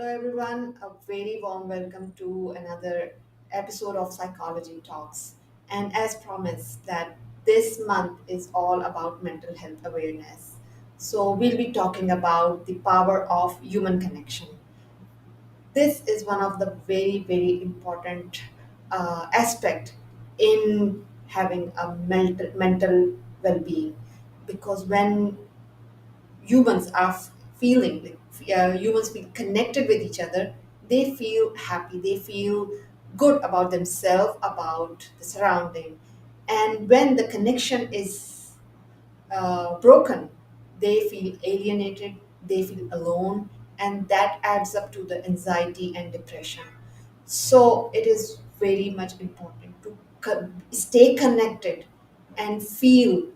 Hello, everyone. A very warm welcome to another episode of Psychology Talks. And as promised, that this month is all about mental health awareness. So, we'll be talking about the power of human connection. This is one of the very important aspect in having a mental well-being, because when humans are feeling humans feel connected with each other, they feel happy, they feel good about themselves, about the surrounding. And when the connection is broken, they feel alienated, they feel alone, and that adds up to the anxiety and depression. So it is very much important to stay connected and feel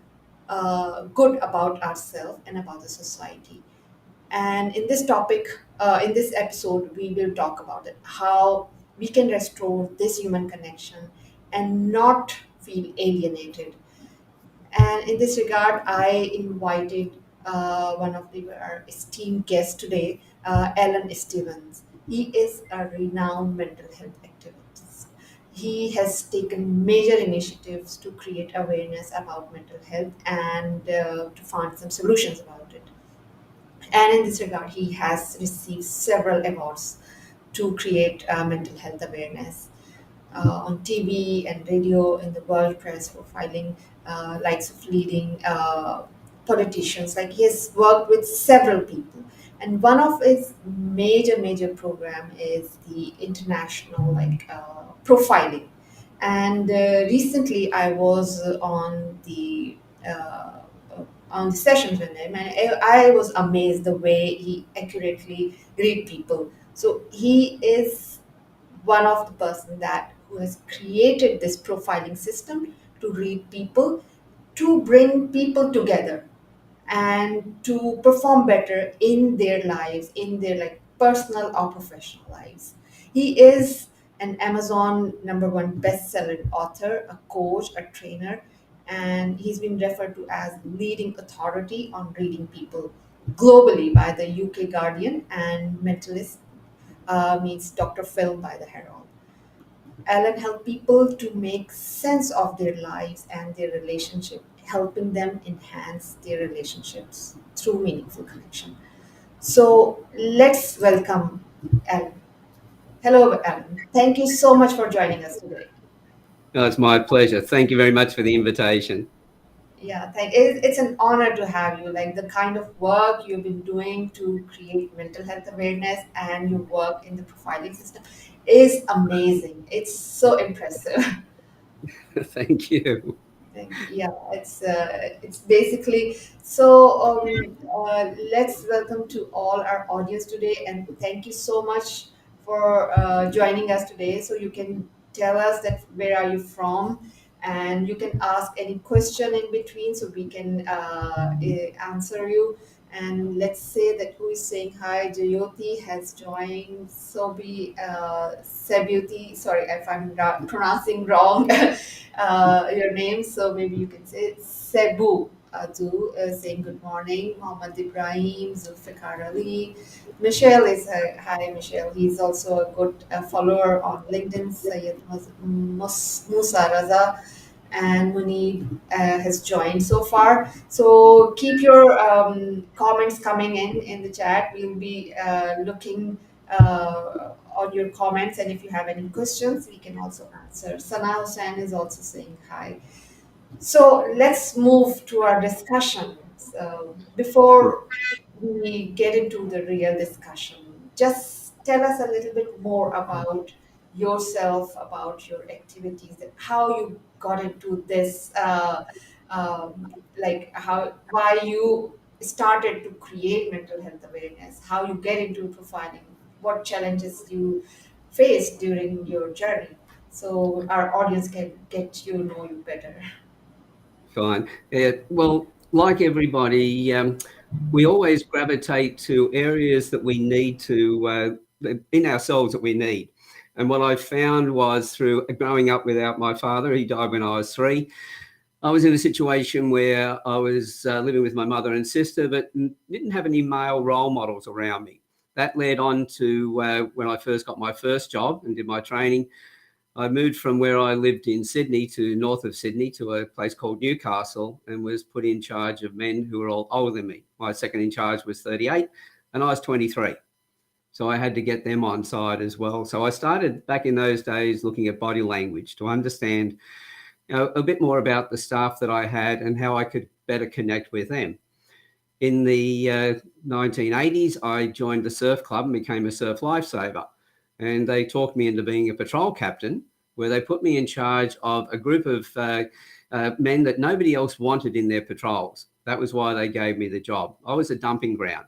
good about ourselves and about the society. And in this topic, in this episode, we will talk about it, how we can restore this human connection and not feel alienated. And in this regard, I invited one of our esteemed guests today, Alan Stevens. He is a renowned mental health activist. He has taken major initiatives to create awareness about mental health and to find some solutions about it. And in this regard, he has received several awards to create mental health awareness on TV and radio in the world press for filing likes of leading politicians. Like he has worked with several people, and one of his major program is the international profiling. And recently, I was uh, on the sessions with him, and I was amazed the way he accurately read people. So he is one of the person that who has created this profiling system to read people, to bring people together and to perform better in their lives, in their like personal or professional lives. He is an Amazon number one best-selling author, a coach, a trainer, and he's been referred to as leading authority on reading people globally by the UK Guardian, and mentalist means Dr. Phil by the Herald. Alan helped people to make sense of their lives and their relationship, helping them enhance their relationships through meaningful connection. So let's welcome Alan. Hello, Alan. Thank you so much for joining us today. No, it's my pleasure. Thank you very much for the invitation. Yeah, it's an honor to have you. Like the kind of work you've been doing to create mental health awareness and your work in the profiling system is amazing. It's so impressive. Thank you. Yeah, it's basically so. Let's welcome to all our audience today, and thank you so much for joining us today. So you can tell us that where are you from, and you can ask any question in between, so we can answer you. And let's say that who is saying hi. Jayoti has joined. Sobi Sebuti. Sorry if I'm pronouncing wrong. Your name, so maybe you can say Sebu Adu, saying good morning. Mohammad Ibrahim, Zulfikar Ali. Michelle is hi, Michelle. He's also a good follower on LinkedIn. Sayed Musa Raza and Munib has joined so far. So keep your comments coming in the chat. We'll be looking on your comments, and if you have any questions, we can also answer. Sana Hussain is also saying hi. So let's move to our discussion. Before we get into the real discussion, just tell us a little bit more about yourself, about your activities, and how you got into this, like how why you started to create mental health awareness, how you get into profiling, what challenges you faced during your journey, so our audience can get you know you better. Fine. Well, like everybody, we always gravitate to areas that we need to, in ourselves that we need. And what I found was through growing up without my father, he died when I was 3. I was in a situation where I was living with my mother and sister, but didn't have any male role models around me. That led on to when I first got my first job and did my training. I moved from where I lived in Sydney to north of Sydney to a place called Newcastle and was put in charge of men who were all older than me. My second in charge was 38 and I was 23. So I had to get them on side as well. So I started back in those days looking at body language to understand, a bit more about the staff that I had and how I could better connect with them. In the 1980s, I joined the surf club and became a surf lifesaver. And they talked me into being a patrol captain, where they put me in charge of a group of men that nobody else wanted in their patrols. That was why they gave me the job. I was a dumping ground,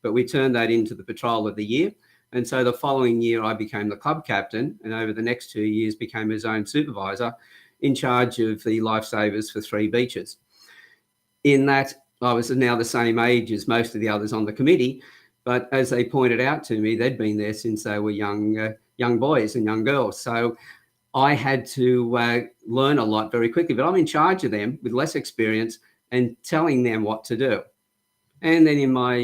but we turned that into the patrol of the year. And so the following year, I became the club captain, and over the next 2 years, became his own supervisor in charge of the lifesavers for 3 beaches. In that, I was now the same age as most of the others on the committee, but as they pointed out to me, they'd been there since they were young boys and young girls. So I had to learn a lot very quickly, but I'm in charge of them with less experience and telling them what to do. And then in my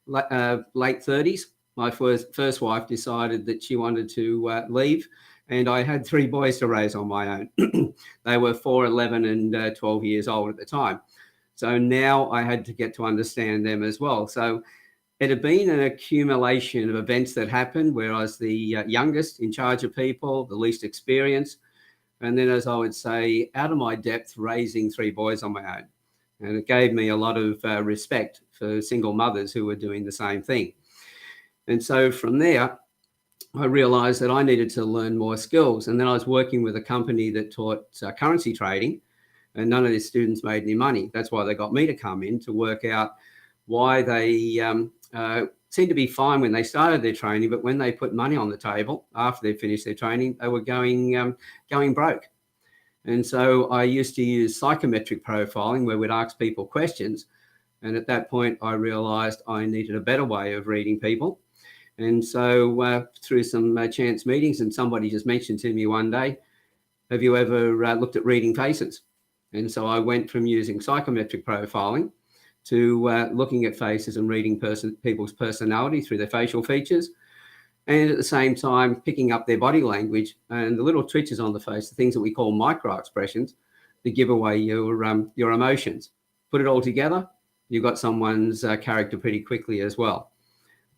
late 30s, my first wife decided that she wanted to leave, and I had 3 boys to raise on my own. They were 4, 11, and 12 years old at the time. So now I had to get to understand them as well. So it had been an accumulation of events that happened where I was the youngest in charge of people, the least experienced. And then, as I would say, out of my depth, raising 3 boys on my own. And it gave me a lot of respect for single mothers who were doing the same thing. And so from there, I realized that I needed to learn more skills. And then I was working with a company that taught currency trading, and none of their students made any money. That's why they got me to come in to work out why they seemed to be fine when they started their training, but when they put money on the table after they finished their training, they were going broke. And so I used to use psychometric profiling where we'd ask people questions. And at that point, I realized I needed a better way of reading people. And so through some chance meetings, and somebody just mentioned to me one day, have you ever looked at reading faces? And so I went from using psychometric profiling to looking at faces and reading people's personality through their facial features, and at the same time picking up their body language and the little twitches on the face, the things that we call micro expressions, that give away your emotions. Put it all together, you've got someone's character pretty quickly as well.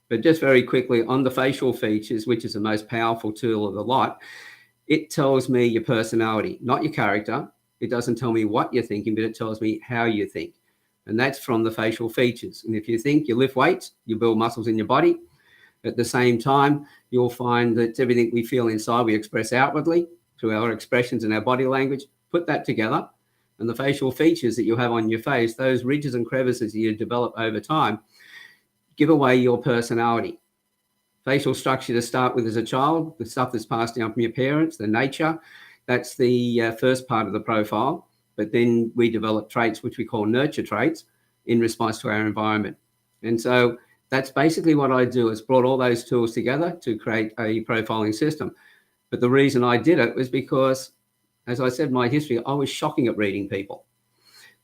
But just very quickly on the facial features, which is the most powerful tool of the lot, it tells me your personality, not your character. It doesn't tell me what you're thinking, but it tells me how you think. And that's from the facial features. And if you think, you lift weights, you build muscles in your body. At the same time, you'll find that everything we feel inside, we express outwardly through our expressions and our body language. Put that together, and the facial features that you have on your face, those ridges and crevices that you develop over time, give away your personality. Facial structure to start with as a child, the stuff that's passed down from your parents, the nature, that's the first part of the profile. But then we develop traits, which we call nurture traits, in response to our environment. And so that's basically what I do. It's brought all those tools together to create a profiling system. But the reason I did it was because, as I said, my history, I was shocking at reading people.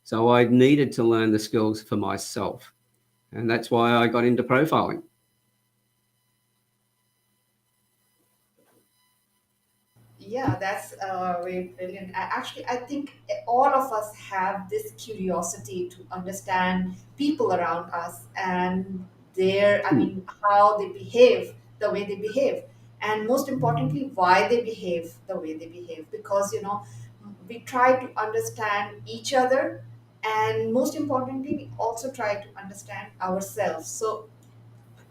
So I needed to learn the skills for myself. And that's why I got into profiling. Yeah, that's very brilliant. Actually, I think all of us have this curiosity to understand people around us and I Hmm. mean, how they behave the way they behave, and most importantly, why they behave the way they behave. Because, we try to understand each other, and most importantly, we also try to understand ourselves. So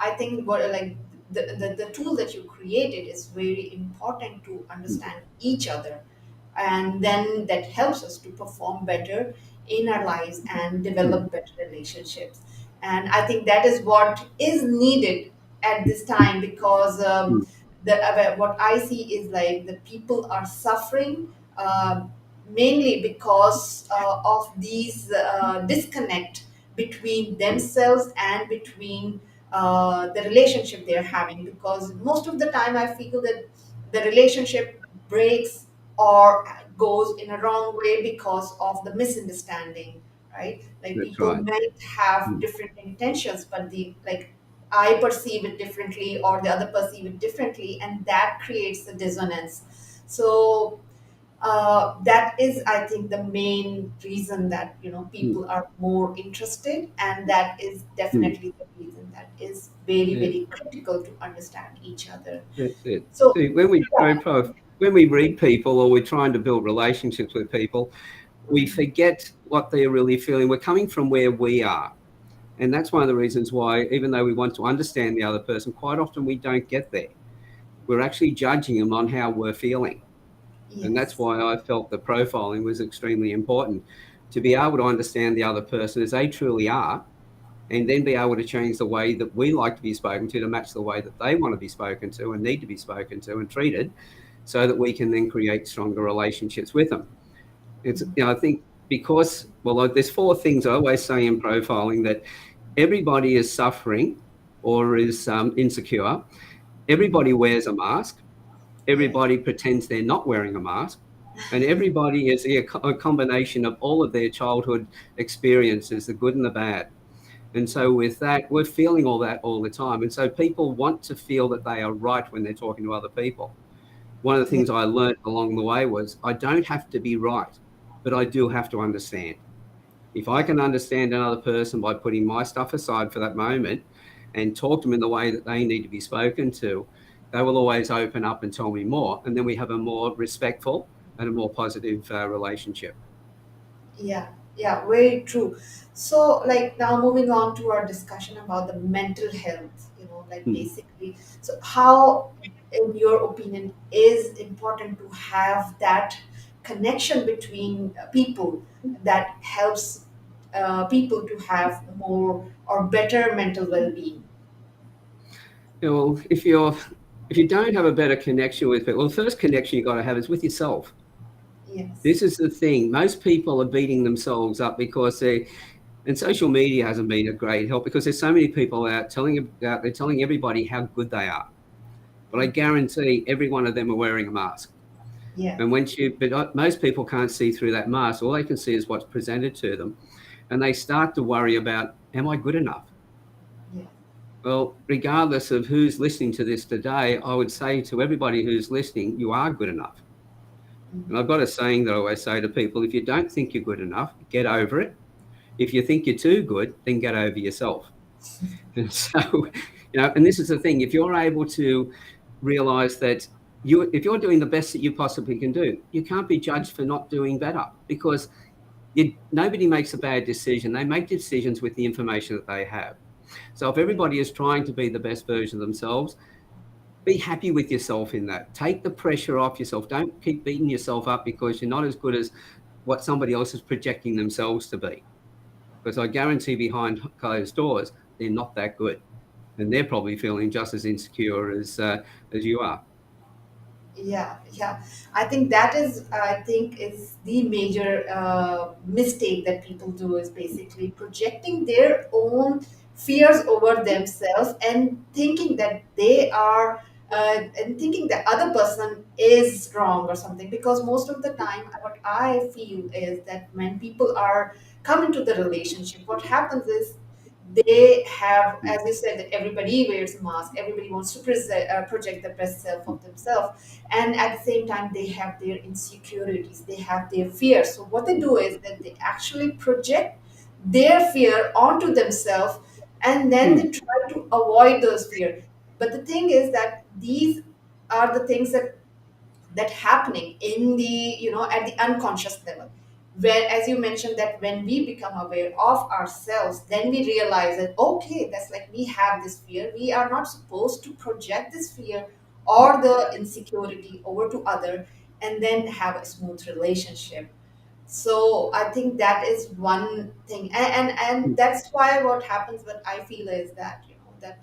I think what like the tool that you created is very important to understand each other, and then that helps us to perform better in our lives and Hmm. develop better relationships. And I think that is what is needed at this time, because Hmm. what I see is like the people are suffering, mainly because of these disconnect between themselves and between the relationship they're having. Because most of the time I feel that the relationship breaks or goes in a wrong way because of the misunderstanding, right? Like That's people right. might have Hmm. different intentions, but the like I perceive it differently or the other perceive it differently, and that creates the dissonance. So that is, I think, the main reason that mm, people are more interested, and that is mm. definitely the reason that is very, Yeah, very critical to understand each other. that's it. So See, when we yeah. sorry, Prof, when we read people or we're trying to build relationships with people, we forget what they're really feeling. We're coming from where we are. And that's one of the reasons why, even though we want to understand the other person, quite often we don't get there. We're actually judging them on how we're feeling. And that's Yes. why I felt that profiling was extremely important, to be able to understand the other person as they truly are, and then be able to change the way that we like to be spoken to match the way that they want to be spoken to and need to be spoken to and treated, so that we can then create stronger relationships with them. It's, I think, because, well, like, there's four things I always say in profiling: that everybody is suffering or is insecure, everybody wears a mask, Yes. everybody pretends they're not wearing a mask, and everybody is a combination of all of their childhood experiences, the good and the bad. And so, with that, we're feeling all that all the time. And so, people want to feel that they are right when they're talking to other people. One of the Yes. things I learned along the way was I don't have to be right, but I do have to understand. If I Yeah. can understand another person by putting my stuff aside for that moment and talk to them in the way that they need to be spoken to, they will always open up and tell me more. And then we have a more respectful and a more positive relationship. Yeah, yeah, very true. So, like, now moving on to our discussion about the mental health, like, Hmm. basically, so how, in your opinion, is important to have that connection between people that helps people to have more or better mental well-being? Well, if you don't have a better connection with people, well, the first connection you got to have is with yourself. Yes. This is the thing. Most people are beating themselves up because they, and social media hasn't been a great help because there's so many people out there telling everybody how good they are. But I guarantee every one of them are wearing a mask. Yeah. And most people can't see through that mask. All they can see is what's presented to them. And they start to worry about, am I good enough? Yeah. Well, regardless of who's listening to this today, I would say to everybody who's listening, you are good enough. And I've got a saying that I always say to people: if you don't think you're good enough, get over it. If you think you're too good, then get over yourself. And so, and this is the thing: if you're able to realize that if you're doing the best that you possibly can do, you can't be judged for not doing better, because nobody makes a bad decision. They make decisions with the information that they have. So if Yeah. everybody is trying to be the best version of themselves, be happy with yourself in that. Take the pressure off yourself. Don't keep beating yourself up because you're not as good as what somebody else is projecting themselves to be. Because I guarantee behind closed doors, they're not that good. And they're probably feeling just as insecure as you are. Yeah, yeah. I think is the major mistake that people do, is basically projecting their own fears over themselves and thinking that they are and thinking the other person is wrong or something. Because most of the time, what I feel is that when people are come into the relationship, what happens is they have, as you said, that everybody wears a mask, everybody wants to project the best self of themselves, and at the same time they have their insecurities, they have their fears. So what they do is that they actually project their fear onto themselves, and then Hmm. they try to avoid those fears. But the thing is that these are the things that happening in the at the unconscious level, where, as you mentioned, that when we become aware of ourselves, then we realize that, okay, that's like we have this fear, we are not supposed to project this fear or the insecurity over to other, and then have a smooth relationship. So I think that is one thing, and that's why what happens, what I feel is that that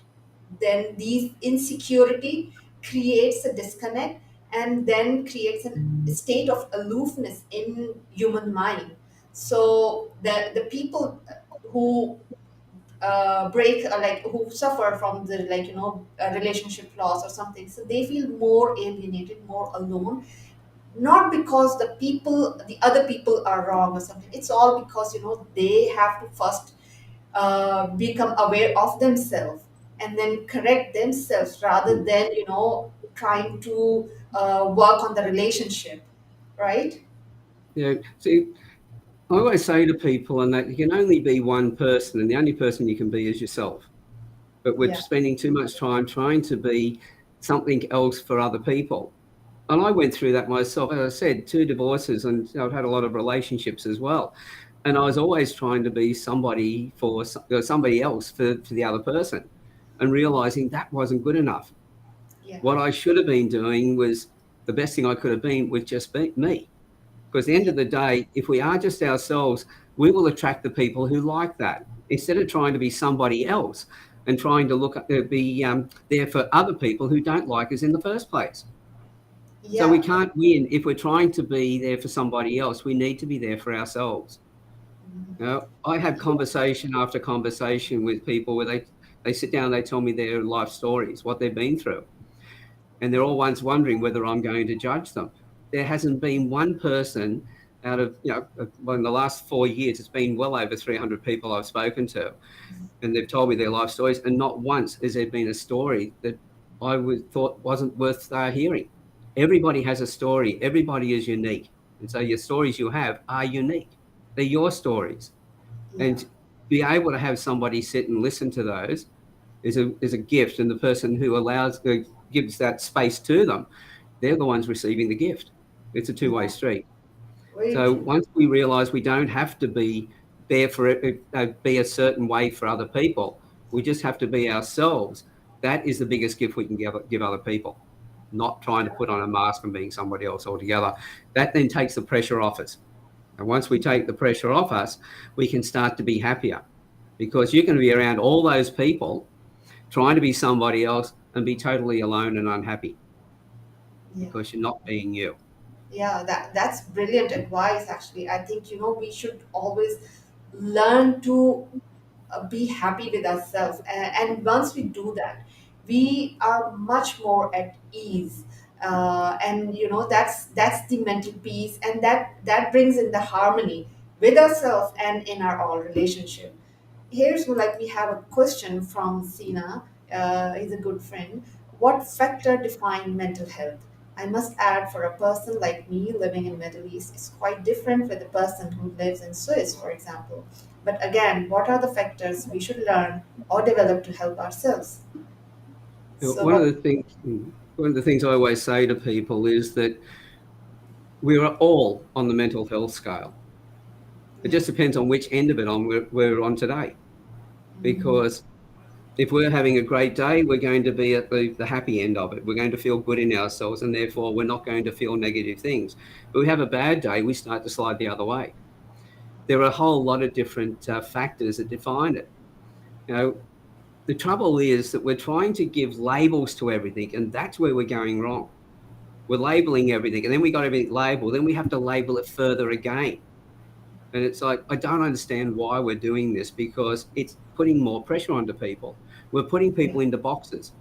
then these insecurity creates a disconnect, and then creates a state of aloofness in human mind. So the people who break, like, who suffer from the, like, relationship loss or something, so they feel more alienated, more alone, not because the other people are wrong or something. It's all because they have to first become aware of themselves, and then correct themselves rather Mm. than, trying to work on the relationship, right? Yeah. See, I always say to people, and that you can only be one person, and the only person you can be is yourself. But we're Yeah, spending too much time trying to be something else for other people. And I went through that myself. As I said, two divorces, and I've had a lot of relationships as well. And I was always trying to be somebody for somebody else for the other person, and realizing that wasn't good enough. yeah, What I should have been doing was the best thing I could have been was just be me. Because at the end yeah, of the day, if we are just ourselves, we will attract the people who like that. Instead of trying to be somebody else and trying to be there for other people who don't like us in the first place. So we yeah. can't win if we're trying to be there for somebody else. We need to be there for ourselves. You know, I have Yeah, conversation after conversation with people where they sit down, they tell me their life stories, what they've been through, and they're all once wondering whether I'm going to judge them. There hasn't been one person out of, well, in the last 4 years, it's been well over 300 people I've spoken to, and they've told me their life stories, and not once has there been a story that thought wasn't worth hearing. Everybody has a story. Everybody is unique, and so your stories you have are unique. They're your stories, yeah, and be able to have somebody sit and listen to those is a gift, and the person who gives that space to them, they're the ones receiving the gift. It's a two-way yeah. street. Very So true. once we realize we don't have to be there for it, be a certain way for other people, we just have to be ourselves. That is the biggest gift we can give other people, not trying to put on a mask and being somebody else altogether. That then takes the pressure off us. And once we take the pressure off us, we can start to be happier, because you can be around all those people trying to be somebody else and be totally alone and unhappy Yeah. because you're not being you. Yeah, that's brilliant advice. Actually, I think, we should always learn to be happy with ourselves, and once we do that, we are much more at ease. And that's the mental peace, and that brings in the harmony with ourselves and in our all relationship. Here's like we have a question from Sina. He's a good friend. What factor define mental health? I must add, for a person like me living in Middle East, it's quite different with a person who lives in Swiss, for example. But again, what are the factors we should learn or develop to help ourselves? So One of what? the things, one of the things I always say to people is that we are all on the mental health scale. It Yeah. just depends on which end of it we're on today. Mhm. Because if we're having a great day, we're going to be at the happy end of it. We're going to feel good in ourselves, and therefore we're not going to feel negative things. But we have a bad day, we start to slide the other way. There are a whole lot of different factors that define it. You know, the trouble is that we're trying to give labels to everything, and that's where we're going wrong. We're labeling everything, and then we got everything labeled, then we have to label it further again. And it's like, I don't understand why we're doing this, because it's putting more pressure onto people. We're putting Yeah. people into boxes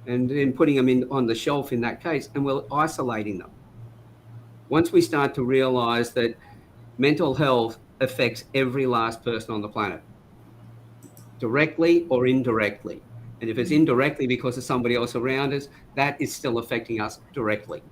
and then putting them in on the shelf in that case, and we're isolating them. Once we start to realize that mental health affects every last person on the planet, directly or indirectly. And if it's Mhm. indirectly because of somebody else around us, that is still affecting us directly.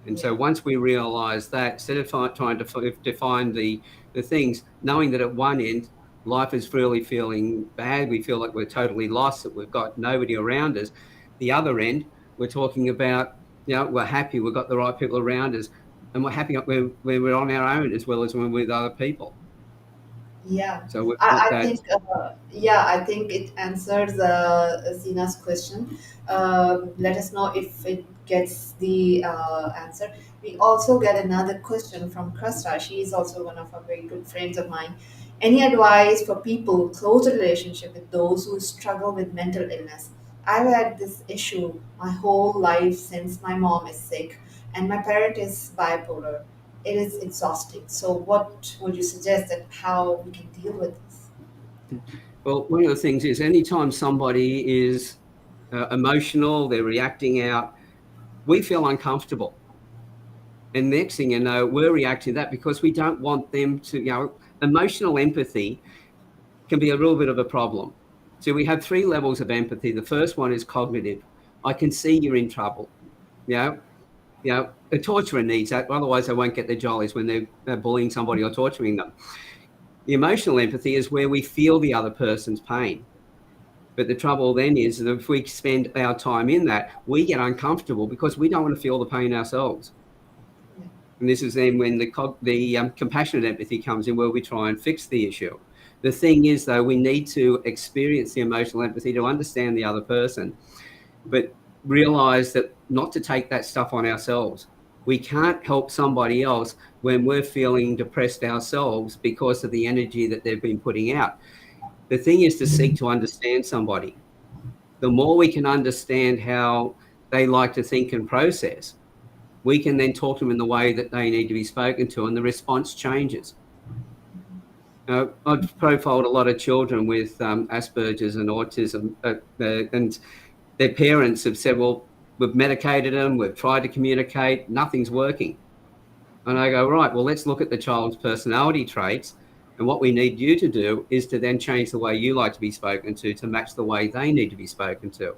And Yeah. so once we realize that, instead of trying to define the things, knowing that at one end, life is really feeling bad, we feel like we're totally lost, that we've got nobody around us. The other end, we're talking about, we're happy, we've got the right people around us, and we're happy when we're on our own as well as when we're with other people. Yeah, So we've got I that. think I think it answers Sina's question. Let us know if it gets the answer. We also get another question from Krista. She is also one of our very good friends of mine. Any advice for people close a relationship with those who struggle with mental illness? I've had this issue my whole life since my mom is sick and my parent is bipolar. It is exhausting. So, what would you suggest that how we can deal with this? Well, one of the things is anytime somebody is emotional, they're reacting out, we feel uncomfortable. And next thing you know, we're reacting to that because we don't want them to, emotional empathy can be a real bit of a problem. So we have three levels of empathy. The first one is cognitive. I can see you're in trouble. You know, a torturer needs that. Otherwise, they won't get their jollies when they're bullying somebody or torturing them. The emotional empathy is where we feel the other person's pain. But the trouble then is that if we spend our time in that, we get uncomfortable because we don't want to feel the pain ourselves. Yeah. And this is then when the compassionate empathy comes in, where we try and fix the issue. The thing is, though, we need to experience the emotional empathy to understand the other person, but realize that not to take that stuff on ourselves. We can't help somebody else when we're feeling depressed ourselves because of the energy that they've been putting out. The thing is to seek to understand somebody. The more we can understand how they like to think and process, we can then talk to them in the way that they need to be spoken to, and the response changes. I've profiled a lot of children with Asperger's and autism, and their parents have said, well, we've medicated them, we've tried to communicate, nothing's working. And I go, right, well, let's look at the child's personality traits. And what we need you to do is to then change the way you like to be spoken to match the way they need to be spoken to.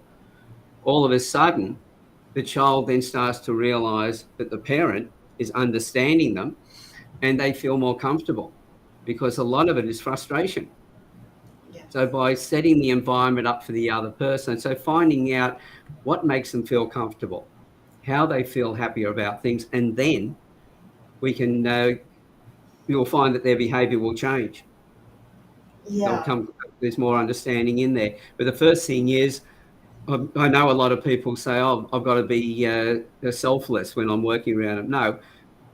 All of a sudden, the child then starts to realize that the parent is understanding them and they feel more comfortable, because a lot of it is frustration. So Yes. by setting the environment up for the other person, so finding out what makes them feel comfortable, how they feel happier about things, and then we can you'll find that their behaviour will change. They'll Yeah. come. There's more understanding in there. But the first thing is, I know a lot of people say, "Oh, I've got to be selfless when I'm working around them." No,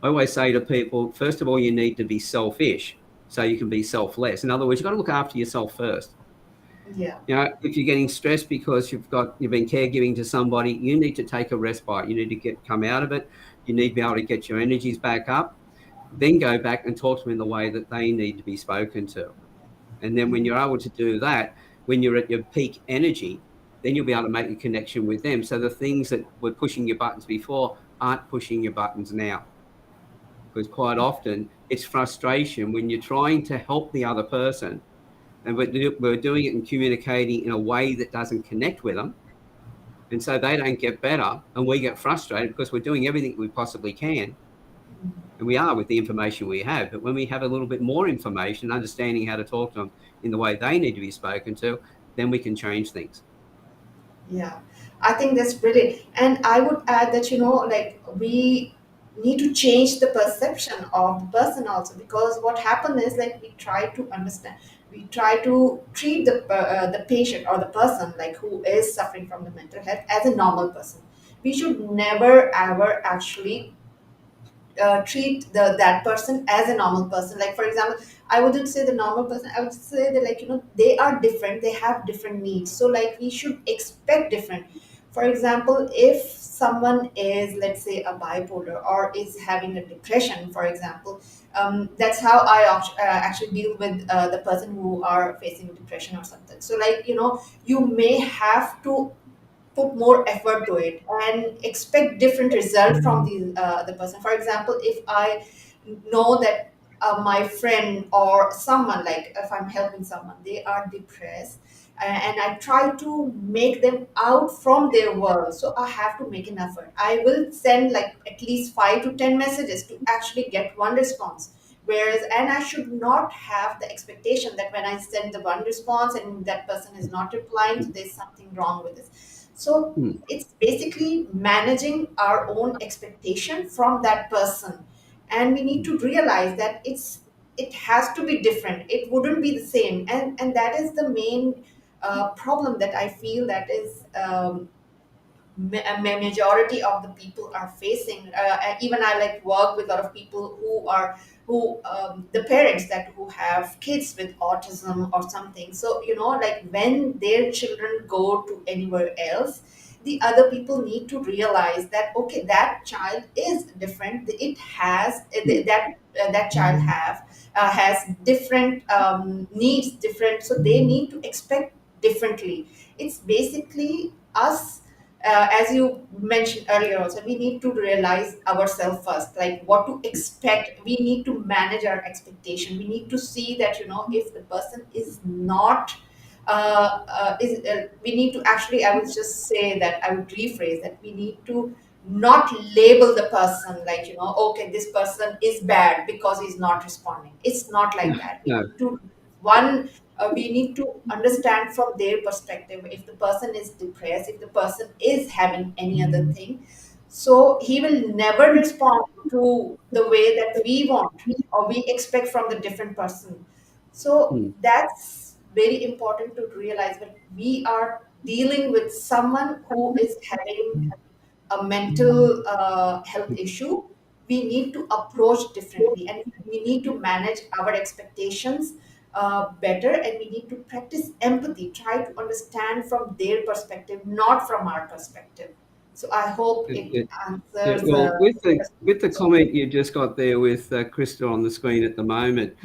I always say to people, first of all, you need to be selfish so you can be selfless. In other words, you've got to look after yourself first. Yeah. If you're getting stressed because you've been caregiving to somebody, you need to take a respite. You need to come out of it. You need to be able to get your energies back up. Then go back and talk to them in the way that they need to be spoken to. And then when Mhm. you're able to do that, when you're at your peak energy, then you'll be able to make a connection with them. So the things that were pushing your buttons before aren't pushing your buttons now. Because quite often it's frustration when you're trying to help the other person and we're doing it and communicating in a way that doesn't connect with them. And so they don't get better and we get frustrated because we're doing everything we possibly can. And we are with the information we have. But when we have a little bit more information, understanding how to talk to them in the way they need to be spoken to, then we can change things. Yeah, I think that's brilliant. And I would add that, like we need to change the perception of the person also, because what happened is like we try to understand, we try to treat the patient or the person like who is suffering from the mental health as a normal person. We should never ever actually treat that person as a normal person. Like for example, I wouldn't say the normal person, I would say that, like, they are different, they have different needs, so like we should expect different. For example, if someone is, let's say, a bipolar or is having a depression, for example, that's how I actually deal with the person who are facing depression or something. So like, you may have to put more effort to it and expect different result from the person. For example, if I know that my friend or someone, like if I'm helping someone, they are depressed, and I try to make them out from their world, so I have to make an effort. I will send like at least 5 to 10 messages to actually get one response. Whereas, and I should not have the expectation that when I send the one response and that person is not replying, so there's something wrong with this. So Mm, it's basically managing our own expectation from that person, and we need to realize that it has to be different, it wouldn't be the same. And that is the main problem that I feel that is majority of the people are facing. And even I like work with a lot of people who the parents that who have kids with autism or something. So like when their children go to anywhere else, the other people need to realize that okay, that child is different, it has mm, that child has different needs, different, so they need to expect differently. It's basically us, as you mentioned earlier also, we need to realize ourselves first, like what to expect. We need to manage our expectation. We need to see that if the person is not we need to actually, I would just say that, I would rephrase that, we need to not label the person like, okay, this person is bad because he's not responding. It's not like that. We No. need to, one, we need to understand from their perspective. If the person is depressed, if the person is having any other thing, so he will never respond to the way that we want or we expect from the different person. So Hmm. that's very important to realize that we are dealing with someone who is having a mental health issue. We need to approach differently, and we need to manage our expectations better, and we need to practice empathy, try to understand from their perspective, not from our perspective. So I hope It, it it, yeah, answers well, with the the with the question. comment you just got there with Krista on the screen at the moment,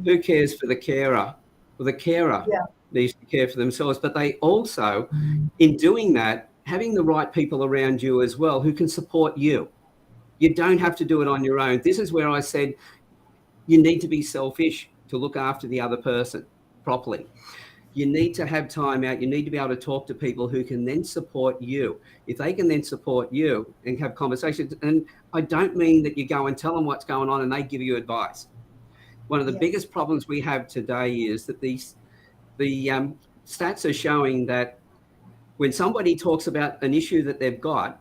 who cares for the carer? Well, the carer Yeah. needs to care for themselves, but they also, in doing that, having the right people around you as well who can support you. You don't Yeah. have to do it on your own. This is where I said you need to be selfish to look after the other person properly. You need to have time out. You need to be able to talk to people who can then support you. If they can then support you and have conversations, and I don't mean that you go and tell them what's going on and they give you advice. One of the Yes. biggest problems we have today is that the stats are showing that when somebody talks about an issue that they've got,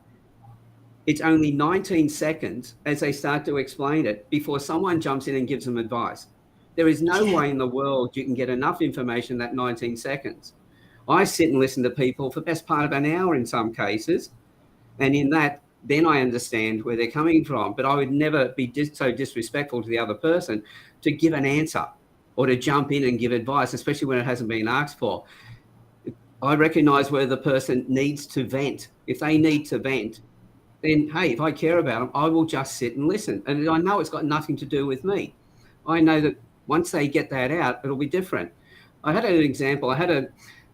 it's only 19 seconds as they start to explain it before someone jumps in and gives them advice. There is no Yeah. way in the world you can get enough information in that 19 seconds. I sit and listen to people for the best part of an hour in some cases. And in that, then I understand where they're coming from. But I would never be so disrespectful to the other person to give an answer or to jump in and give advice, especially when it hasn't been asked for. I recognize where the person needs to vent. If they need to vent, then hey, if I care about them, I will just sit and listen. And I know it's got nothing to do with me. I know that once they get that out, it'll be different. I had an example. I had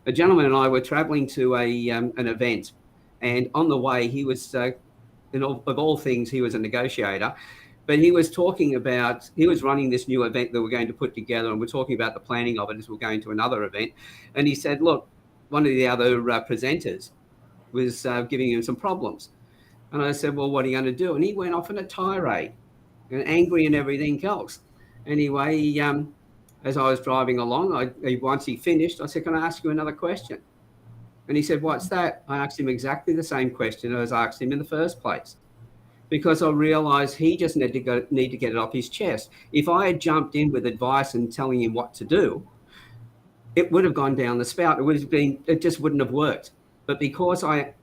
a gentleman and I were traveling to an event, and on the way, he was, of all things, he was a negotiator. But he was talking about, he was running this new event that we're going to put together, and we're talking about the planning of it as we're going to another event. And he said, look, one of the other presenters was giving him some problems. And I said, well, what are you going to do? And he went off in a tirade and angry and everything else. Anyway, as I was driving along, once he finished, I said, can I ask you another question? And he said, what's that? I asked him exactly the same question as I asked him in the first place, because I realized he just need to get it off his chest. If I had jumped in with advice and telling him what to do, it would have gone down the spout. It just wouldn't have worked. But because I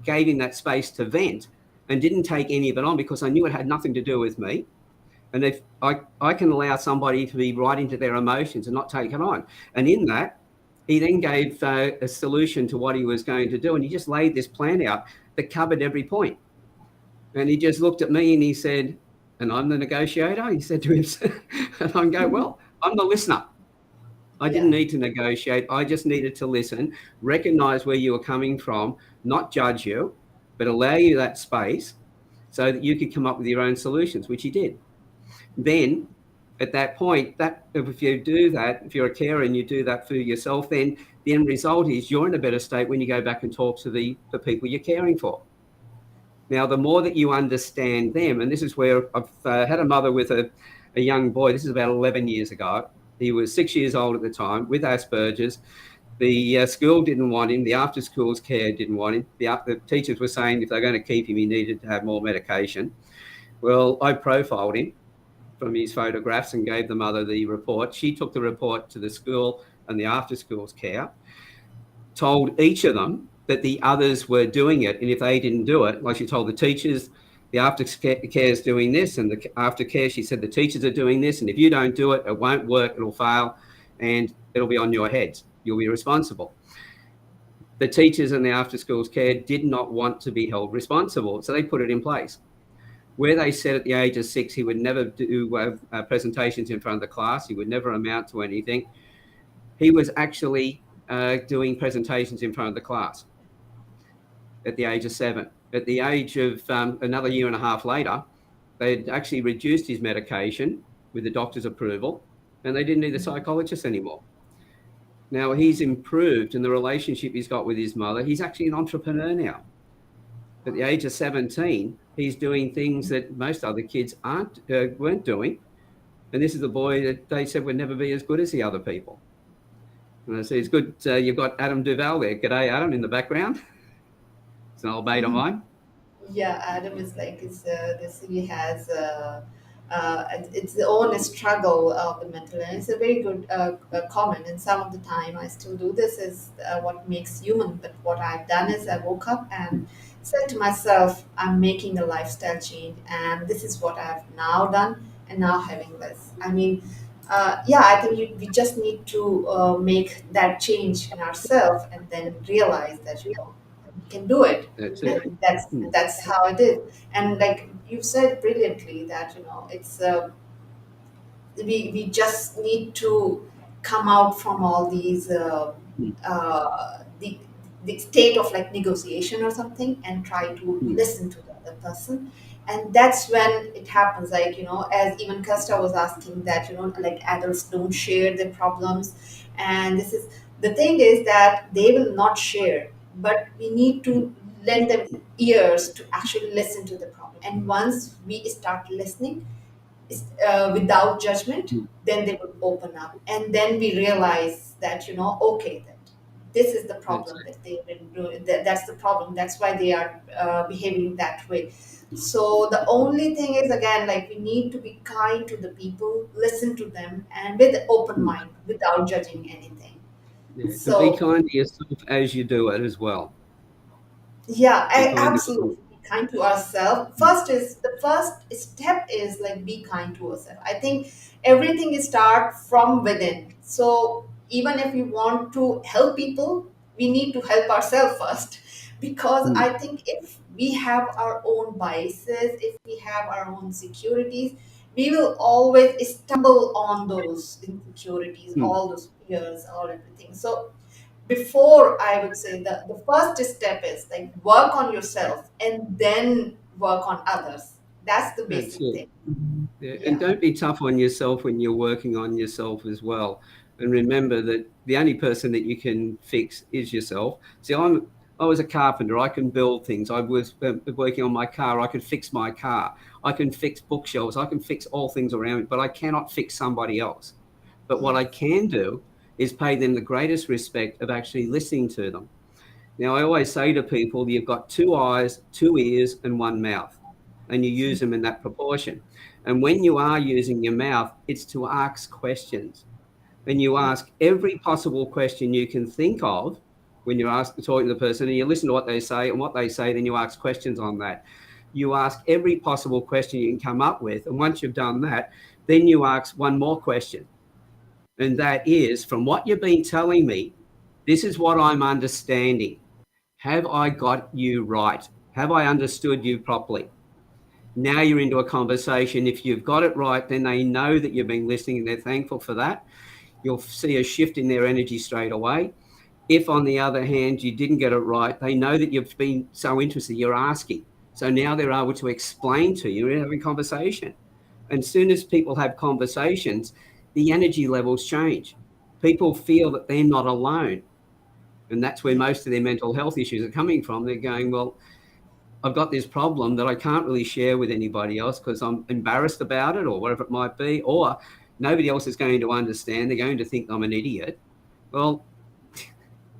gave him that space to vent and didn't take any of it on because I knew it had nothing to do with me. And if I can allow somebody to be right into their emotions and not take it on. And in that, he then gave a solution to what he was going to do. And he just laid this plan out that covered every point. And he just looked at me and he said, and I'm the negotiator. He said to himself, and I'm going, well, I'm the listener. I didn't Yeah. need to negotiate. I just needed to listen, recognize where you were coming from, not judge you, but allow you that space so that you could come up with your own solutions, which he did. Then at that point, that if you do that, if you're a carer and you do that for yourself, then the end result is you're in a better state when you go back and talk to the people you're caring for. Now, the more that you understand them, and this is where I've had a mother with a young boy, this is about 11 years ago. He was 6 years old at the time with Asperger's. The school didn't want him. The after schools care didn't want him. The teachers were saying if they're going to keep him, he needed to have more medication. Well, I profiled him from his photographs and gave the mother the report. She took the report to the school and the after schools care, told each of them that the others were doing it. And if they didn't do it, like she told the teachers, the aftercare is doing this, and the aftercare, she said the teachers are doing this. And if you don't do it, it won't work, it'll fail, and it'll be on your heads. You'll be responsible. The teachers and the after schools care did not want to be held responsible, so they put it in place. Where they said at the age of 6 he would never do presentations in front of the class, he would never amount to anything, he was actually doing presentations in front of the class at the age of 7. At the age of another year and a half later, they'd actually reduced his medication with the doctor's approval, and they didn't need a psychologist anymore. Now he's improved in the relationship he's got with his mother. He's actually an entrepreneur now. At the Wow. age of 17, he's doing things that most other kids weren't doing. And this is the boy that they said would never be as good as the other people. And I say, it's good. You've got Adam Duval there. G'day, Adam, in the background. It's an old mate of mine. Yeah, Adam is like is this he has it's the own struggle of the mental, and it's a very good comment. And some of the time, I still do this is what makes human. But what I've done is I woke up and said to myself, I'm making a lifestyle change, and this is what I've now done, and now having this. I mean. Yeah, I think we just need to make that change in ourselves, and then realize that we can do it, That's it. and that's how it is. And like you said brilliantly that it's we just need to come out from all these Mm, the state of like negotiation or something, and try to mm, listen to the other person. And that's when it happens, like as even Costa was asking, that like adults don't share their problems. And this is the thing, is that they will not share, but we need mm, to lend them ears to actually listen to the problem. And once we start listening without judgment, mm. then they would open up, and then we realize that okay, that this is the That's problem that they've been doing. That's the problem. That's why they are behaving that way. So the only thing is, again, like we need to be kind to the people, listen to them, and with open mm. mind, without judging anything. Yeah. And be So kind to yourself as you do it as well. yeah, Be I kind to yourself. absolutely be kind to ourselves. Mm, First is the first step is like be kind to ourselves. I think everything is start from within. So even if we want to help people, we need to help ourselves first. Because mm, I think if we have our own biases, if we have our own insecurities, we will always stumble on those insecurities, mm. all those fears, all everything. So before, I would say that the first step is like work on yourself and then work on others. That's the That's basic it. thing. Yeah, and Yeah. don't be tough on yourself when you're working on yourself as well. And remember that the only person that you can fix is yourself. See, I was a carpenter. I can build things. I was working on my car. I could fix my car. I can fix bookshelves. I can fix all things around me, but I cannot fix somebody else. But what I Yes. can do is pay them the greatest respect of actually listening to them. Now, I always say to people, you've got two eyes, two ears, and one mouth, and you use them in that proportion. And when you are using your mouth, it's to ask questions. And you Yeah. ask every possible question you can think of when you're talking to the person, and you listen to what they say, and what they say, then you ask questions on that. You ask every possible question you can come up with. And once you've done that, then you ask one more question. And that is, from what you've been telling me, this is what I'm understanding. Have I got you right? Have I understood you properly? Now you're into a conversation. If you've got it right, then they know that you've been listening and they're thankful for that. You'll see a shift in their energy straight away. If, on the other hand, you didn't get it right, they know that you've been so interested, you're asking. So now they're able to explain to you, you're having conversation. And as soon as people have conversations, the energy levels change. People feel that they're not alone. And that's where Yeah. most of their mental health issues are coming from. They're going, well, I've got this problem that I can't really share with anybody else because I'm embarrassed about it or whatever it might be, or nobody else is going to understand. They're going to think I'm an idiot. Well,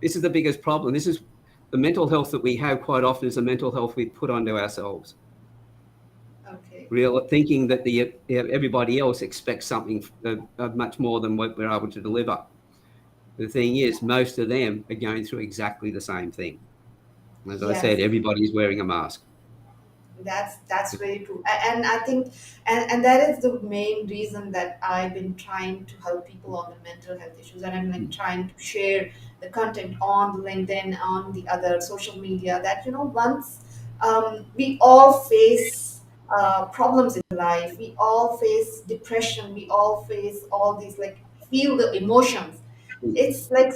this is the biggest problem. This is the mental health that we have quite often is the mental health we put onto ourselves. Okay. Real thinking that everybody else expects something much more than what we're able to deliver. The thing Yeah. is, most of them are going through exactly the same thing. As I said, Yes. everybody's wearing a mask. That's very true. And I think, and that is the main reason that I've been trying to help people on the mental health issues, and I'm like Mm, trying to share the content on the LinkedIn, on the other social media, that once we all face problems in life, we all face depression, we all face all these, like, feel the emotions. mm, It's like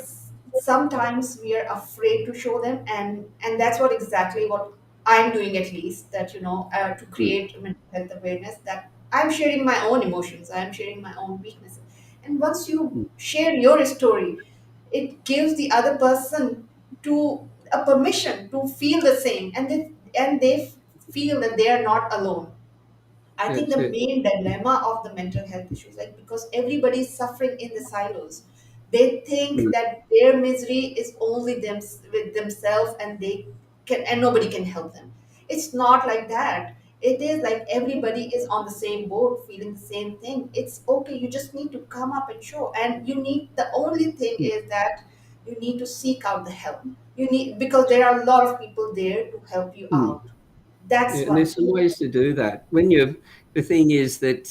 sometimes we are afraid to show them, and that's what exactly what I'm doing, at least, that to mm, create mental health awareness, that I'm sharing my own emotions, I'm sharing my own weaknesses. And once you mm, share your story, it gives the other person to a permission to feel the same, and they feel that they are not alone. I think That's the it. main dilemma of the mental health issues, like because everybody is suffering in the silos, they think Mm, that their misery is only them with themselves, and they can and nobody can help them. It's not like that. It is like everybody is on the same boat, feeling the same thing. It's okay. You just need to come up and show, and you need the only thing mm, is that you need to seek out the help. You need because there are a lot of people there to help you mm. out. That's Yeah, and one there's some thing. ways to do that. The thing is that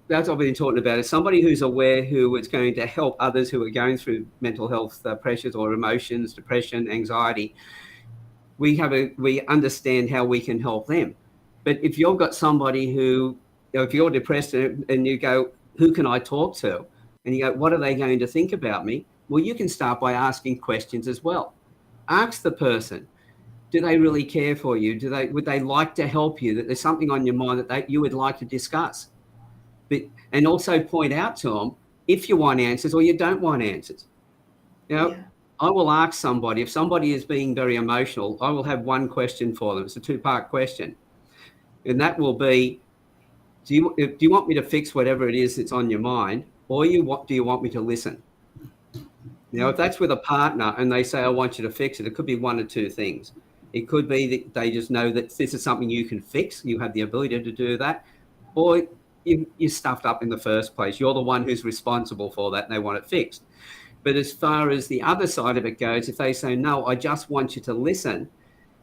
that's what I've been talking about, is somebody who's aware, who is going to help others who are going through mental health pressures or emotions, depression, anxiety. We understand how we can help them. But if you've got somebody who, if you're depressed and you go, who can I talk to? And you go, what are they going to think about me? Well, you can start by asking questions as well. Ask the person, do they really care for you? Would they like to help you? That there's something on your mind that you would like to discuss. But, and also point out to them if you want answers or you don't want answers. You know, Yeah. I will ask somebody, if somebody is being very emotional, I will have one question for them. It's a two-part question. And that will be, do you want me to fix whatever it is that's on your mind, or do you want me to listen? Now, if Yeah. that's with a partner and they say, I want you to fix it, it could be one of two things. It could be that they just know that this is something you can fix, you have the ability to do that, or you're stuffed up in the first place. You're the one who's responsible for that and they want it fixed. But as far as the other side of it goes, if they say, no, I just want you to listen,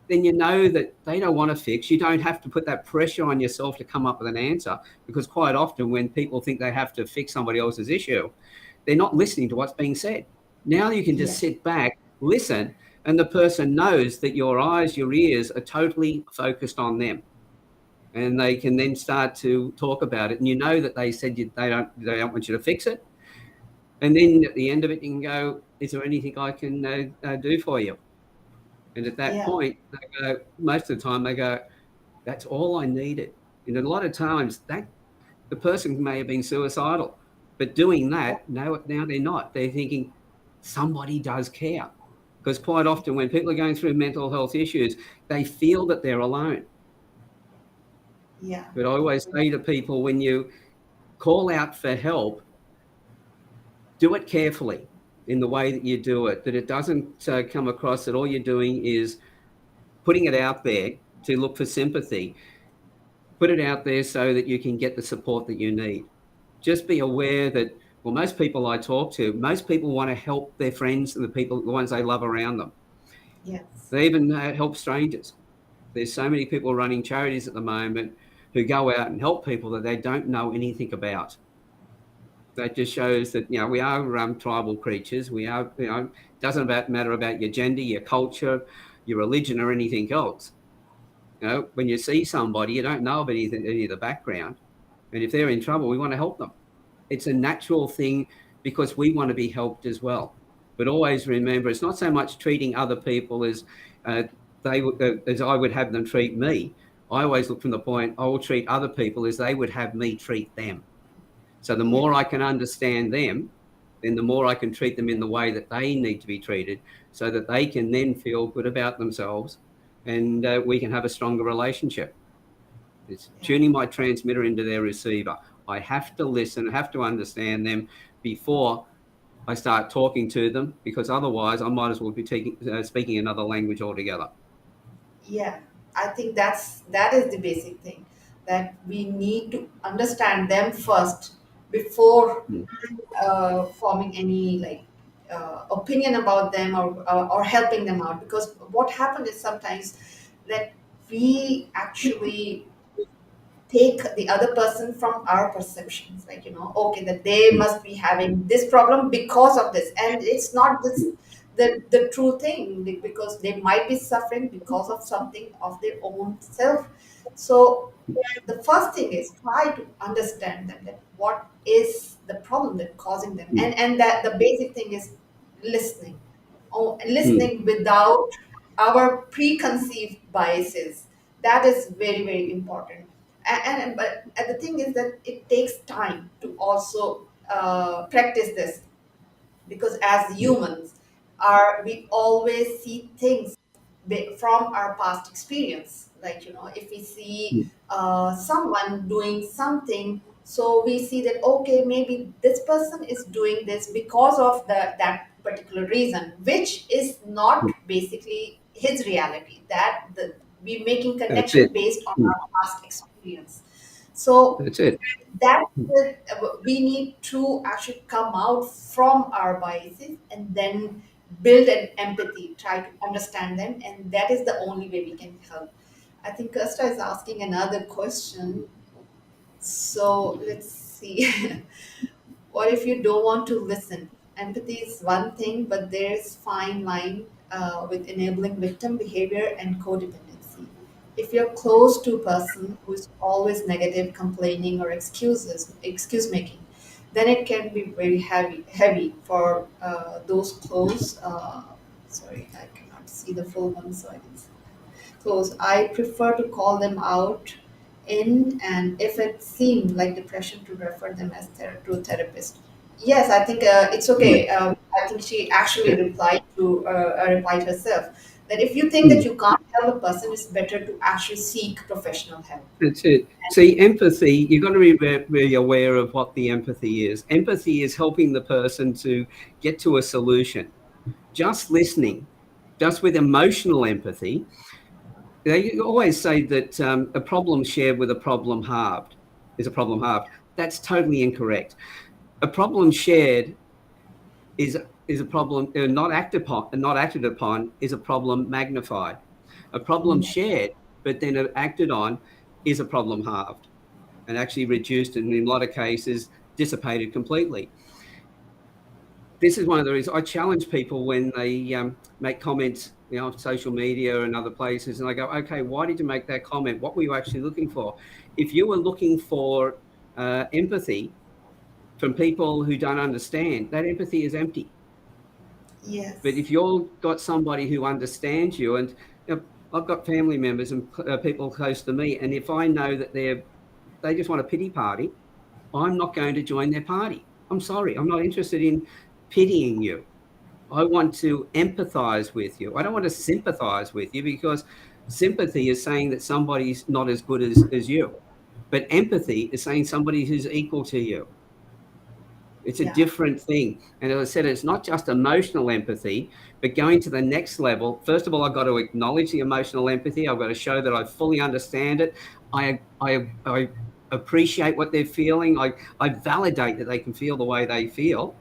then you know that they don't want to fix. You don't have to put that pressure on yourself to come up with an answer, because quite often when people think they have to fix somebody else's issue, they're not listening to what's being said. Now you can just Yeah. sit back, listen, and the person knows that your eyes, your ears are totally focused on them. And they can then start to talk about it. And you know that they said they don't want you to fix it. And then at the end of it, you can go, is there anything I can do for you? And at that Yeah. point, they go, most of the time, they go, that's all I needed. And a lot of times, that the person may have been suicidal, but doing Yeah. that, now they're not. They're thinking somebody does care. Because quite often, when people are going through mental health issues, they feel that they're alone. Yeah. But I always say to people, when you call out for help, do it carefully in the way that you do it, that it doesn't come across that all you're doing is putting it out there to look for sympathy. Put it out there so that you can get the support that you need. Just be aware that, well, most people I talk to, most people want to help their friends and the ones they love around them. Yes. They even help strangers. There's so many people running charities at the moment who go out and help people that they don't know anything about. That just shows that, we are tribal creatures. We are, it doesn't matter about your gender, your culture, your religion, or anything else. When you see somebody, you don't know of any of the background, and if they're in trouble, we want to help them. It's a natural thing because we want to be helped as well. But always remember, it's not so much treating other people as uh, as I would have them treat me. I always look from the point I will treat other people as they would have me treat them. So the Yeah. more I can understand them, then the more I can treat them in the way that they need to be treated, so that they can then feel good about themselves, and we can have a stronger relationship. It's Yeah. tuning my transmitter into their receiver. I have to listen, I have to understand them before I start talking to them, because otherwise I might as well be speaking another language altogether. Yeah. I think that is the basic thing, that we need to understand them first before Mm, forming any like opinion about them, or helping them out. Because what happens is sometimes that we actually take the other person from our perceptions, like, okay, that they mm, must be having this problem because of this, and it's not this the true thing, because they might be suffering because of something of their own self. So the first thing is try to understand them, that what is the problem that causing them, mm, and that the basic thing is listening. Oh, mm, listening without our preconceived biases. That is very, very important. And the thing is that it takes time to also practice this. because as Yeah. humans, we always see things from our past experience. Like, if we see Mm. someone doing something, so we see that, okay, maybe this person is doing this because of that particular reason, which is not Mm. basically his reality. That we making That's connection it. based on Mm. our past experience. So That's it. that we need to actually come out from our biases and then build an empathy, try to understand them, and that is the only way we can help. I think Kirsta is asking another question, so let's see. What if you don't want to listen? Empathy is one thing, but there's fine line with enabling victim behavior and codependency. If you're close to a person who's always negative, complaining, or excuse making, then it can be very heavy for those close. Sorry, I cannot see the full one, so I can see close. I prefer to call them out in, and if it seemed like depression, to refer them as to a therapist. Yes, I think it's Yeah. okay. I think she actually Yeah. replied herself that if you think that Mm. you can't help a person, it's better to actually seek professional help. That's it. See, empathy, you've got to be really aware of what the empathy is. Empathy is helping the person to get to a solution. Just listening, just with emotional empathy, they always say that a problem shared with a problem halved is a problem halved. That's totally incorrect. A problem shared is a problem not acted upon is a problem magnified. A problem Yeah. shared but then acted on is a problem halved and actually reduced and in a lot of cases dissipated completely. This is one of the reasons I challenge people when they make comments, on social media and other places, and I go, okay, why did you make that comment? What were you actually looking for? If you were looking for empathy from people who don't understand, that empathy is empty. But Yes. if you've got somebody who understands you, and I've got family members and people close to me, and if I know that they just want a pity party, I'm not going to join their party. I'm sorry, I'm not interested in pitying you. I want to empathize with you. I don't want to sympathize with you because sympathy is saying that somebody's not as good as you. But empathy is saying somebody who's equal to you. It's a Yeah. different thing. And as I said, it's not just emotional empathy, but going to the next level. First of all, I've got to acknowledge the emotional empathy. I've got to show that I fully understand it. I appreciate what they're feeling. I validate that they can feel the way they feel.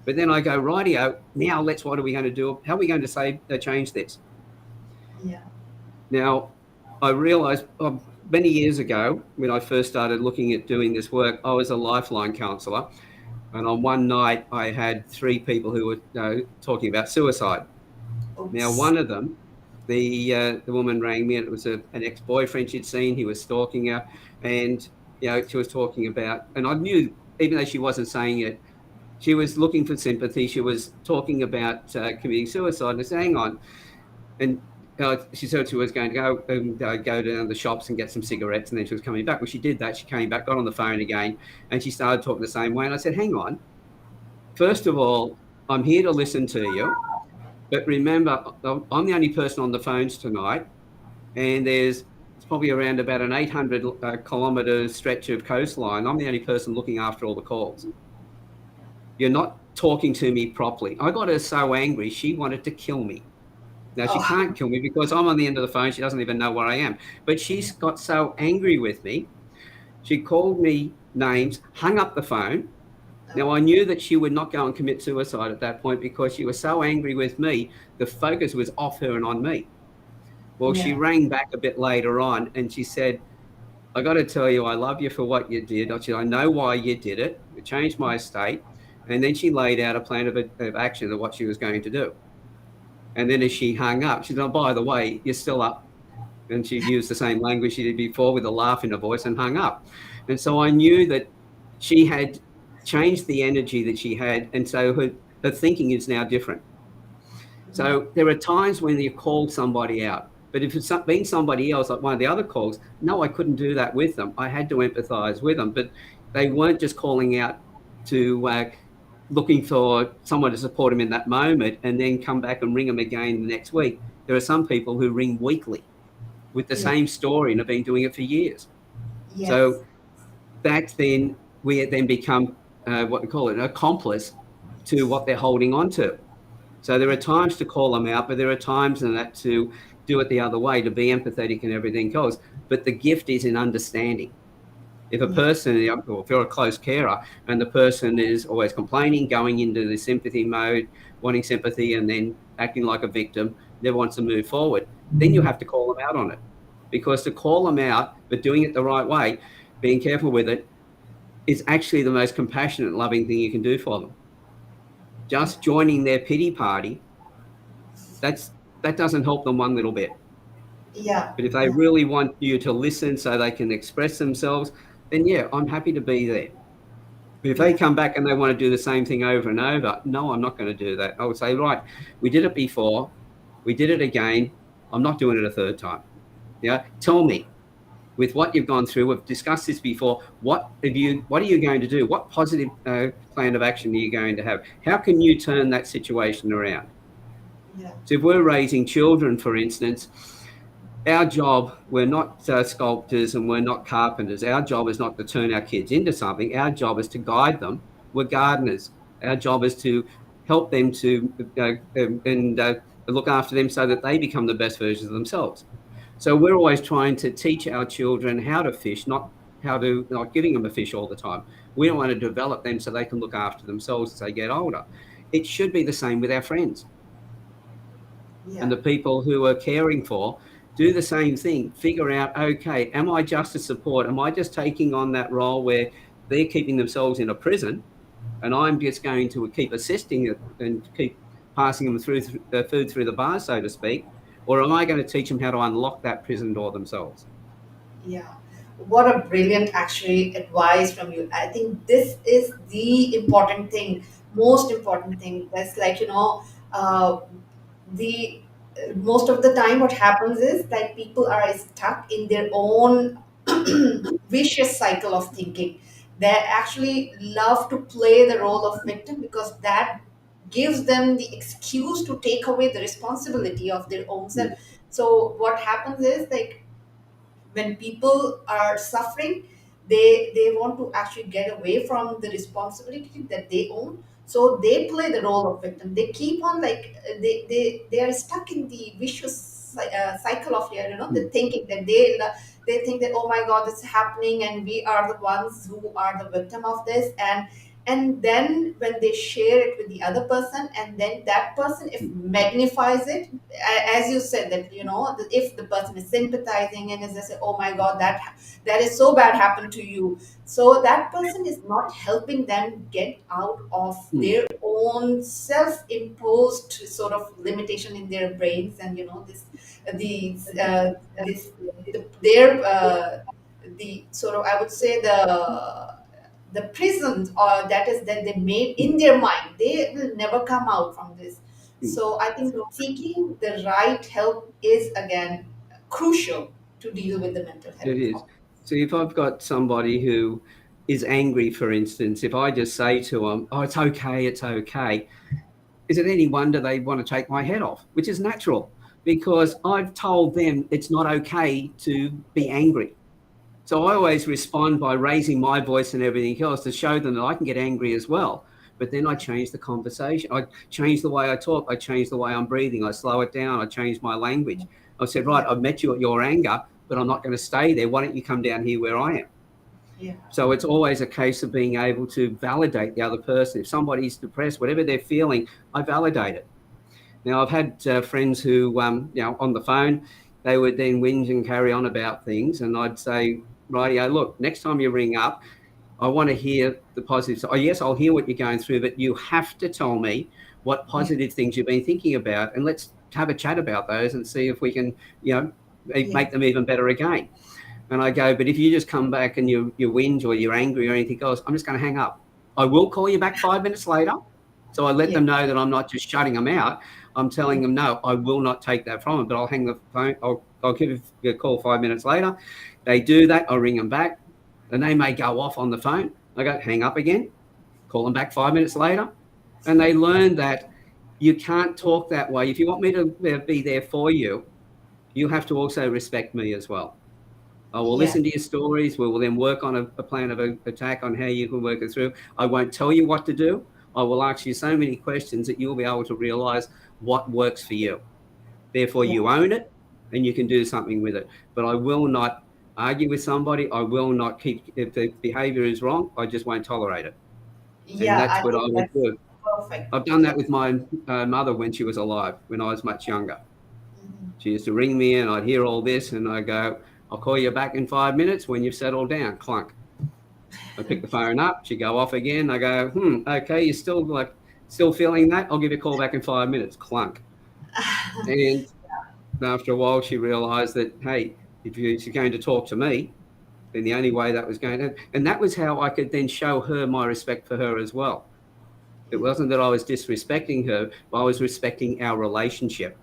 But then I go, rightio, now what are we going to do? How are we going to change this? Yeah. Now, I realized many years ago when I first started looking at doing this work, I was a lifeline counsellor. And on one night, I had three people who were talking about suicide. Now, Oops. one of them, the woman rang me, and it was an ex boyfriend she'd seen. He was stalking her, and she was talking about, and I knew even though she wasn't saying it, she was looking for sympathy. She was talking about committing suicide. And I said, "Hang on," and she said she was going to go and go down the shops and get some cigarettes, and then she was coming back. Well, she did that. She came back, got on the phone again, and she started talking the same way. And I said, "Hang on. First of all, I'm here to listen to you, but remember, I'm the only person on the phones tonight, and it's probably around about an 800 kilometre stretch of coastline. I'm the only person looking after all the calls. You're not talking to me properly." I got her so angry, she wanted to kill me. Now, she Oh. can't kill me because I'm on the end of the phone. She doesn't even know where I am. But she's got so angry with me. She called me names, hung up the phone. Now, I knew that she would not go and commit suicide at that point because she was so angry with me, the focus was off her and on me. Well, she Yeah. rang back a bit later on and she said, "I got to tell you, I love you for what you did. I said, I know why you did it. It changed my state." And then she laid out a plan of action of what she was going to do. And then as she hung up, she said, "Oh, by the way, you're still up." And she used the same language she did before with a laugh in her voice and hung up. And so I knew that she had changed the energy that she had. And so her thinking is now different. Yeah. So there are times when you call somebody out. But if it's been somebody else, like one of the other calls, no, I couldn't do that with them. I had to empathize with them. But they weren't just calling out to looking for someone to support them in that moment and then come back and ring them again the next week. There are some people who ring weekly with the Yeah. same story and have been doing it for years. Yes. So that's then we then become what we call it, an accomplice to what they're holding on to. So there are Yeah. times to call them out, but there are times in that to do it the other way, to be empathetic and everything else. But the gift is in understanding. If a Yeah. person, or if you're a close carer and the person is always complaining, going into the sympathy mode, wanting sympathy, and then acting like a victim, never wants to move forward, then you have to call them out on it. Because to call them out, but doing it the right way, being careful with it, is actually the most compassionate, loving thing you can do for them. Yeah. Just joining their pity party, that's that doesn't help them one little bit. Yeah. But if they Yeah. really want you to listen so they can express themselves, then yeah, I'm happy to be there. But if they Yeah. come back and they want to do the same thing over and over, no, I'm not going to do that. I would say, right, we did it before, we did it again. I'm not doing it a third time. Yeah, tell me, with what you've gone through, we've discussed this before. What are you going to do? What positive plan of action are you going to have? How can you turn that situation around? Yeah. So if we're raising children, for instance, our job, we're not sculptors and we're not carpenters. Our job is not to turn our kids into something. Our job is to guide them. We're gardeners. Our job is to help them to and look after them so that they become the best versions of themselves. So we're always trying to teach our children how to fish, not giving them a fish all the time. We don't want to develop them so they can look after themselves as they get older. It should be the same with our friends and Yeah. the people who are caring for. Do the same thing. Figure out, okay, am I just a support? Am I just taking on that role where they're keeping themselves in a prison and I'm just going to keep assisting it and keep passing them through the food through the bars, so to speak? Or am I going to teach them how to unlock that prison door themselves? Yeah. What a brilliant actually advice from you. I think this is the important thing, most important thing. That's like, the most of the time what happens is like people are stuck in their own vicious cycle of thinking. They actually love to play the role of victim because that gives them the excuse to take away the responsibility of their own self. Mm, So what happens is like when people are suffering, they want to actually get away from the responsibility that they own, so they play the role of victim. They keep on like they are stuck in the vicious cycle of the mm, thinking that they think that, oh my god, this is happening and we are the ones who are the victim of this. And then when they share it with the other person, and then that person if mm, magnifies it, as you said, that if the person is sympathizing and is just say, oh my god, that is so bad happened to you, so that person is not helping them get out of mm, their own self-imposed sort of limitation in their brains. And these this their the sort of, I would say, the prisons or that is that they made mm, in their mind, they will never come out from this. mm. So I think seeking the right help is again crucial to deal with the mental It health is. problem. So if I've got somebody who is angry, for instance, if I just say to them, oh, it's okay, is it any wonder they want to take my head off? Which is natural because I've told them it's not okay to be angry. So I always respond by raising my voice and everything else to show them that I can get angry as well. But then I change the conversation. I change the way I talk. I change the way I'm breathing. I slow it down. I change my language. I said, right, Yeah. I've met you at your anger, but I'm not going to stay there. Why don't you come down here where I am? Yeah. So it's always a case of being able to validate the other person. If somebody's depressed, whatever they're feeling, I validate it. Now, I've had friends who, on the phone, they would then whinge and carry on about things. And I'd say, rightio, look, next time you ring up, I want to hear the positives. Oh, yes, I'll hear what you're going through, but you have to tell me what Yeah. positive things you've been thinking about. And let's have a chat about those and see if we can, Yeah. make them even better again. And I go, but if you just come back and you whinge or you're angry or anything else, I'm just going to hang up. I will call you back 5 minutes later. So I let Yeah. them know that I'm not just shutting them out. I'm telling Yeah. them, no, I will not take that from them, but I'll hang the phone. I'll give you a call 5 minutes later. They do that. I'll ring them back and they may go off on the phone. I go, hang up again, call them back 5 minutes later. And they learn that you can't talk that way. If you want me to be there for you, you have to also respect me as well. I will Yeah, listen to your stories. We will then work on a plan of attack on how you can work it through. I won't tell you what to do. I will ask you so many questions that you'll be able to realize what works for you. Therefore, yeah, you own it and you can do something with it. But I will not argue with somebody. I will not keep, if the behavior is wrong, I just won't tolerate it. And yeah. that's I what I think would that's do. perfect. I've done Yeah. that with my mother when she was alive, when I was much younger. Mhm. She used to ring me and I'd hear all this and I go, I'll call you back in 5 minutes when you've settled down. Clunk. I pick the phone up. She'd go off again. I go, okay, you're still feeling that? I'll give you a call back in 5 minutes. Clunk. And after a while, she realised that, hey, if she's going to talk to me, then the only way that was going to, and that was how I could then show her my respect for her as well. It Yeah, wasn't that I was disrespecting her, but I was respecting our relationship.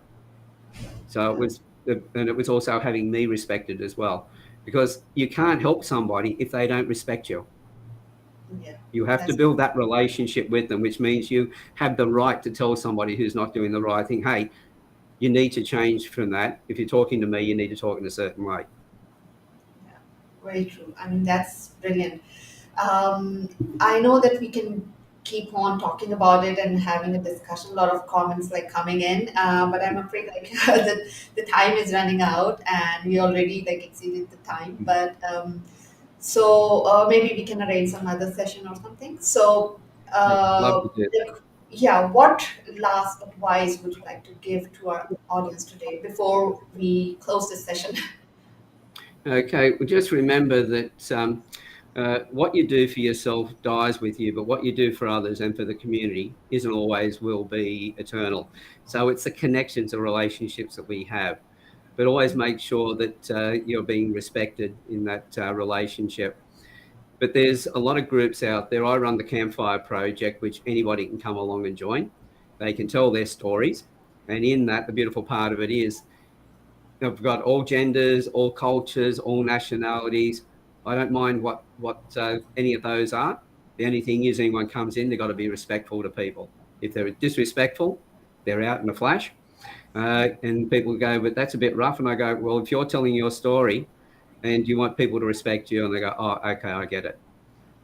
So it yeah, was, and it was also having me respected as well, because you can't help somebody if they don't respect you. yeah. You have to That's build that relationship with them, which means you have the right to tell somebody who's not doing the right thing, hey, you need to change from that. If you're talking to me, you need to talk in a certain way. yeah, very true. I mean, that's brilliant. Um, I know that we can keep on talking about it and having a discussion. A lot of comments like coming in, but I'm afraid like the time is running out, and we already like exceeded the time. But so maybe we can arrange some other session or something. So Yeah, love to do like, yeah, what last advice would you like to give to our audience today before we close this session? that. Okay, well, just remember that what you do for yourself dies with you, but what you do for others and for the community isn't always will be eternal. So it's the connections, the relationships that we have. But always make sure that you're being respected in that relationship. But there's a lot of groups out there. I run the Campfire Project, which anybody can come along and join. They can tell their stories. And in that, the beautiful part of it is I've got all genders, all cultures, all nationalities. I don't mind what any of those are. The only thing is, anyone comes in, they've got to be respectful to people. If they're disrespectful, they're out in a flash. And people go, but that's a bit rough. And I go, well, if you're telling your story and you want people to respect you, and they go, oh, okay, I get it.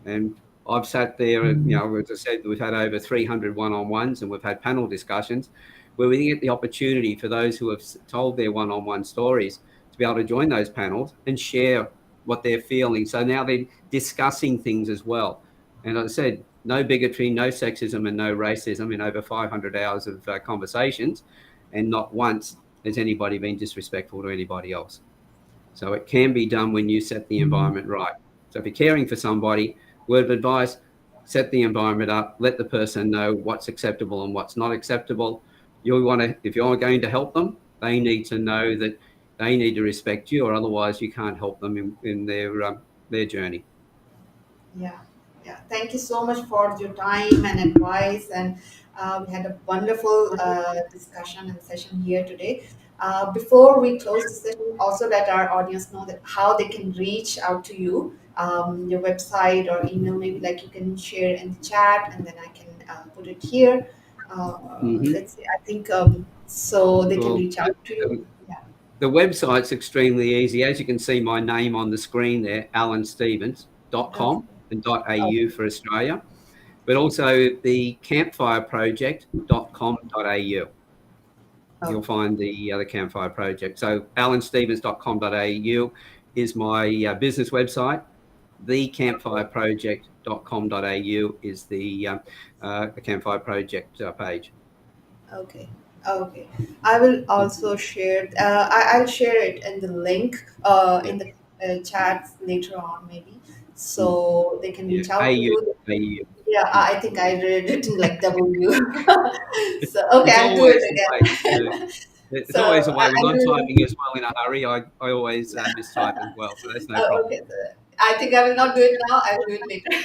And I've sat there, and as I said, we've had over 300 one-on-ones, and we've had panel discussions where we get the opportunity for those who have told their one-on-one stories to be able to join those panels and share what they're feeling. So now they're discussing things as well. And as I said, no bigotry, no sexism, and no racism in over 500 hours of conversations, and not once has anybody been disrespectful to anybody else. So it can be done when you set the environment right. So if you're caring for somebody, word of advice, set the environment up, let the person know what's acceptable and what's not acceptable. You want to, if you're going to help them, they need to know that they need to respect you, or otherwise you can't help them in their journey. Yeah, yeah. Thank you so much for your time and advice. And we had a wonderful discussion and session here today. Before we close the session, also let our audience know that how they can reach out to you, your website or email, maybe like you can share in the chat, and then I can put it here. Mm-hmm. Let's see. I think so they can Well, reach out to you. Yeah. the website's extremely easy. As you can see, my name on the screen there, Okay. alanstevens.com and Oh, .au for Australia, but also the campfireproject.com.au. You'll okay. find the Campfire Project. So alanstevens.com.au is my business website. Thecampfireproject.com.au is the Campfire Project page. Okay. Okay. I will also share. I'll share it in the link Yeah, in the chats later on, maybe, mm, so they can yeah, reach out to AU, you. AU. Yeah, Yeah. I think I read it in like W. So okay, It's I'll do always it the way. Yeah. again. It's So always the way. When I'll I'm do typing as well in a hurry, I always mistype as well. So that's no problem. okay. So I think I will not do it now. I will do it later.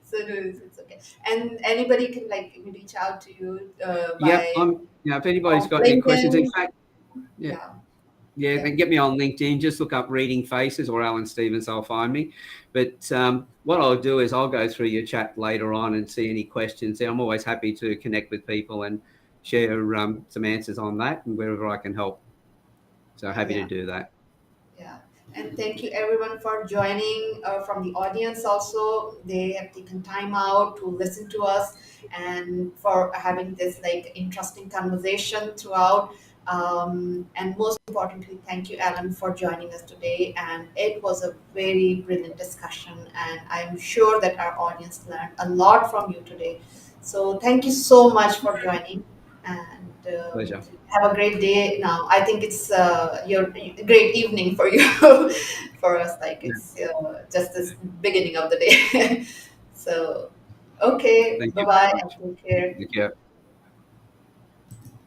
So do it. It's okay. And anybody can like reach out to you Yep. by If anybody's on got any questions, in LinkedIn. fact, yeah. Yeah. Yeah, Yeah, then get me on LinkedIn. Just look up Reading Faces or Alan Stevens. I'll find me. But what I'll do is I'll go through your chat later on and see any questions. I'm always happy to connect with people and share some answers on that and wherever I can help. So happy to yeah. do that. Yeah, and thank you everyone for joining from the audience. Also, they have taken time out to listen to us and for having this like interesting conversation throughout. And most importantly, thank you, Alan, for joining us today. And it was a very brilliant discussion, and I'm sure that our audience learned a lot from you today. So, thank you so much for joining. And Pleasure. have a great day now. I think it's your great evening for you. For us, like Yeah. it's just this beginning of the day. So, okay, Thank bye you very bye and much. take care. Take care.